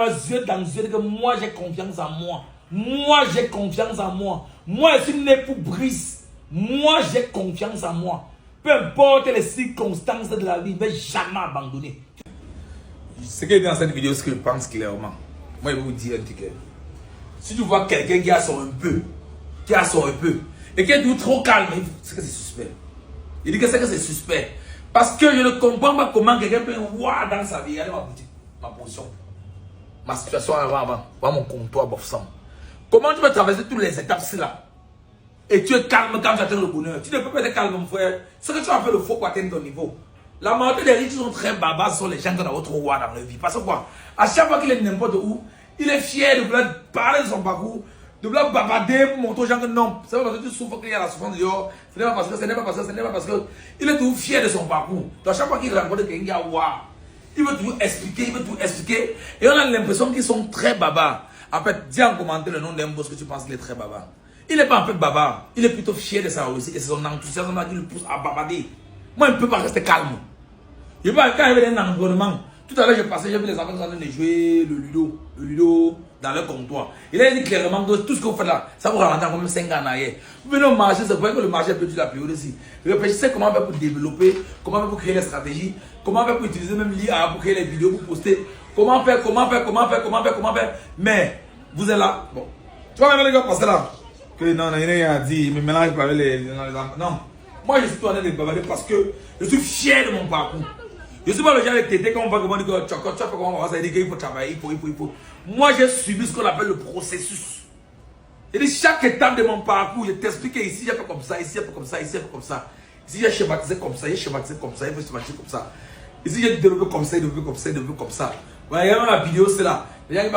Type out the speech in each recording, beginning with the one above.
Yeux dans les yeux que moi j'ai confiance en moi. Moi j'ai confiance en moi. Moi je suis né pour Brice. Moi j'ai confiance en moi. Peu importe les circonstances de la vie, je ne vais jamais abandonner. Ce qui est dans cette vidéo, ce que je pense clairement. Moi je vais vous dire un truc. Si tu vois quelqu'un qui a son un peu, et qui est tout trop calme, c'est que c'est suspect. Il dit que c'est suspect. Parce que je ne comprends pas comment quelqu'un peut voir dans sa vie. Regardez ma boutique, ma position. Ma situation avant, voilà mon comptoir bof-sang. Comment tu peux traverser toutes les étapes là et tu es calme quand tu atteins le bonheur? Tu ne peux pas être calme, mon frère. Ce que tu as fait le faux pour atteindre ton niveau. La majorité des riches sont très babas, sont les gens qu'on a trop voir dans leur vie. Parce que quoi? À chaque fois qu'il est n'importe où, il est fier de vouloir parler de son parcours, de vouloir bavarder pour montrer aux gens que non. C'est pas parce que tu souffres qu'il y a la souffrance dehors. Ce n'est pas parce que, ce n'est pas parce que, ce n'est pas parce que. Il est toujours fier de son parcours. Donc, à chaque fois qu'il rencontre quelqu'un qui a voir, il veut tout expliquer, il veut tout expliquer. Et on a l'impression qu'ils sont très bavards. En fait, dis en commentaire le nom d'un boss que tu penses qu'il est très bavard. Il n'est pas en fait bavard. Il est plutôt fier de sa réussite et c'est son enthousiasme qui le pousse à bavarder. Moi, je ne peux pas rester calme. Je vois quand il y avait un environnement. Tout à l'heure, je passais, j'ai vu les enfants qui sont en train de jouer le ludo dans le comptoir. Il a dit clairement que tout ce que vous faites là, ça vous ralentit comme 5 ans en arrière. Vous venez au marché, c'est vrai que le marché est petit la période aussi. Réfléchissez comment faire pour développer, comment faire pour créer les stratégies, comment faire pour utiliser même l'IA pour créer les vidéos, pour poster. Comment faire. Mais vous êtes là. Bon. Tu vois, même les gars passer là. Que non, il a dit, il me mélange pas avec les. Non. Moi, je suis tout en train de bavarder parce que je suis fier de mon parcours. Je ne suis pas le genre de tété quand on va comment dire que tu as fait comment on va dire qu'il faut travailler, il faut. Moi, j'ai subi ce qu'on appelle le processus. Et de chaque étape de mon parcours, je t'explique ici, j'ai fait comme ça, ici, j'ai fait comme ça, ici, j'ai fait comme ça. Ici, j'ai schématisé comme ça, j'ai schématisé comme ça, il faut schématiser comme ça. Ici, j'ai développé comme ça, développé comme ça, développé comme ça. Ouais, regardez la vidéo, c'est là. Regardez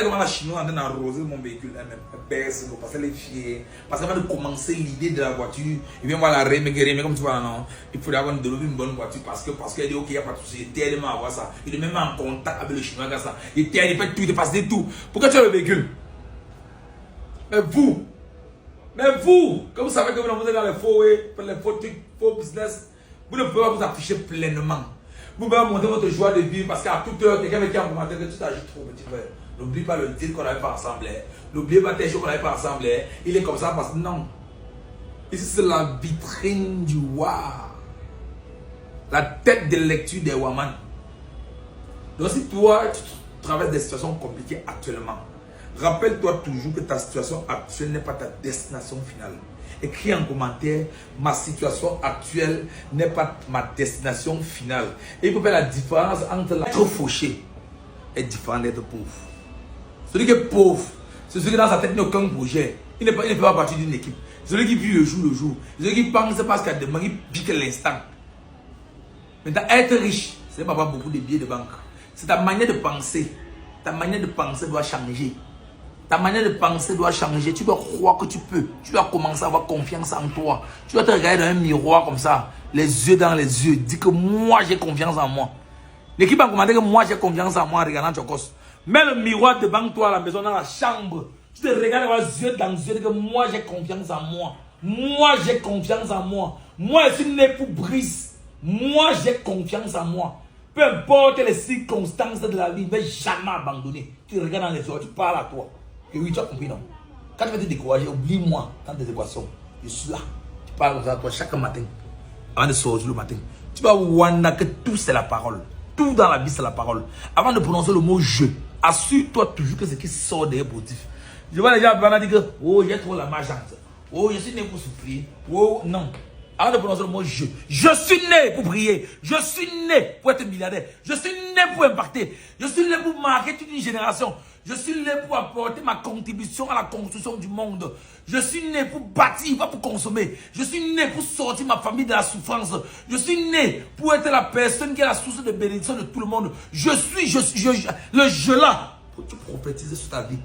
comment la chinoise est en train d'arroser mon véhicule. Elle baisse, parce qu'elle est fière. Parce qu'avant de commencer l'idée de la voiture, il vient voir la mais comme tu vois, non. Il faudrait avoir développé une bonne voiture parce qu'elle dit, ok, il n'y a pas de souci. Il est tellement à voir ça. Il est même en contact avec le chinois, comme ça. Il fait tout, il passe de tout. Pourquoi tu as le véhicule? Mais vous, comme vous savez que vous êtes dans les faux business, vous ne pouvez pas vous afficher pleinement. Vous pouvez montrer votre joie de vivre parce qu'à toute heure, quelqu'un me dit en commentaire que tu t'ajoutes trop, petit frère. N'oublie pas le deal qu'on n'avait pas ensemble. N'oubliez pas tes choses qu'on n'avait pas ensemble. Il est comme ça parce que non. Ici, c'est la vitrine du roi. La tête de lecture des Waman. Donc, si toi, tu traverses des situations compliquées actuellement, rappelle-toi toujours que ta situation actuelle n'est pas ta destination finale. Écris en commentaire, ma situation actuelle n'est pas ma destination finale. Et il faut faire la différence entre être fauché et différent d'être pauvre. Celui qui est pauvre, c'est celui qui dans sa tête n'a aucun projet. Il ne fait pas partie d'une équipe. Celui qui vit le jour. Celui qui pense parce qu'à demain, il pique l'instant. Maintenant, être riche, ce n'est pas beaucoup de billets de banque. C'est ta manière de penser. Ta manière de penser doit changer. Ta manière de penser doit changer. Tu dois croire que tu peux. Tu dois commencer à avoir confiance en toi. Tu dois te regarder dans un miroir comme ça, les yeux dans les yeux. Dis que moi j'ai confiance en moi. L'équipe a commandé que moi j'ai confiance en moi en regardant Chokos. Mets le miroir devant toi à la maison, dans la chambre. Tu te regardes dans les yeux dans les yeux. Dis que moi j'ai confiance en moi. Moi j'ai confiance en moi. Moi je suis né pour Brice. Moi j'ai confiance en moi. Peu importe les circonstances de la vie, je ne vais jamais abandonner. Tu regardes dans les yeux, tu parles à toi. Et oui, tu as compris, non? Quand tu vas te décourager, oublie-moi dans tes équations. Je suis là. Tu parles comme ça à toi chaque matin. Avant de sortir le matin. Tu vas voir que tout c'est la parole. Tout dans la vie c'est la parole. Avant de prononcer le mot je, assure-toi toujours que ce qui sort des positif. Je vois les gens dire que oh, j'ai trop la majante. Oh, je suis né pour souffrir. Oh, non. Avant de prononcer le mot je suis né pour prier. Je suis né pour être milliardaire. Je suis né pour impacter. Je suis né pour marquer toute une génération. Je suis né pour apporter ma contribution à la construction du monde. Je suis né pour bâtir, pas pour consommer. Je suis né pour sortir ma famille de la souffrance. Je suis né pour être la personne qui est la source de bénédiction de tout le monde. Le je là, pour te prophétiser sur ta vie.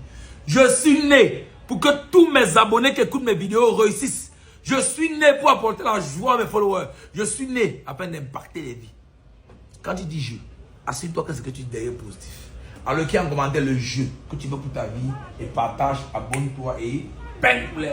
Je suis né pour que tous mes abonnés qui écoutent mes vidéos réussissent. Je suis né pour apporter la joie à mes followers. Je suis né afin d'impacter les vies. Quand tu dis je, assure-toi que ce que tu dis est positif. Alors qui en commentaire le jeu que tu veux pour ta vie et partage, abonne-toi et bang pour les.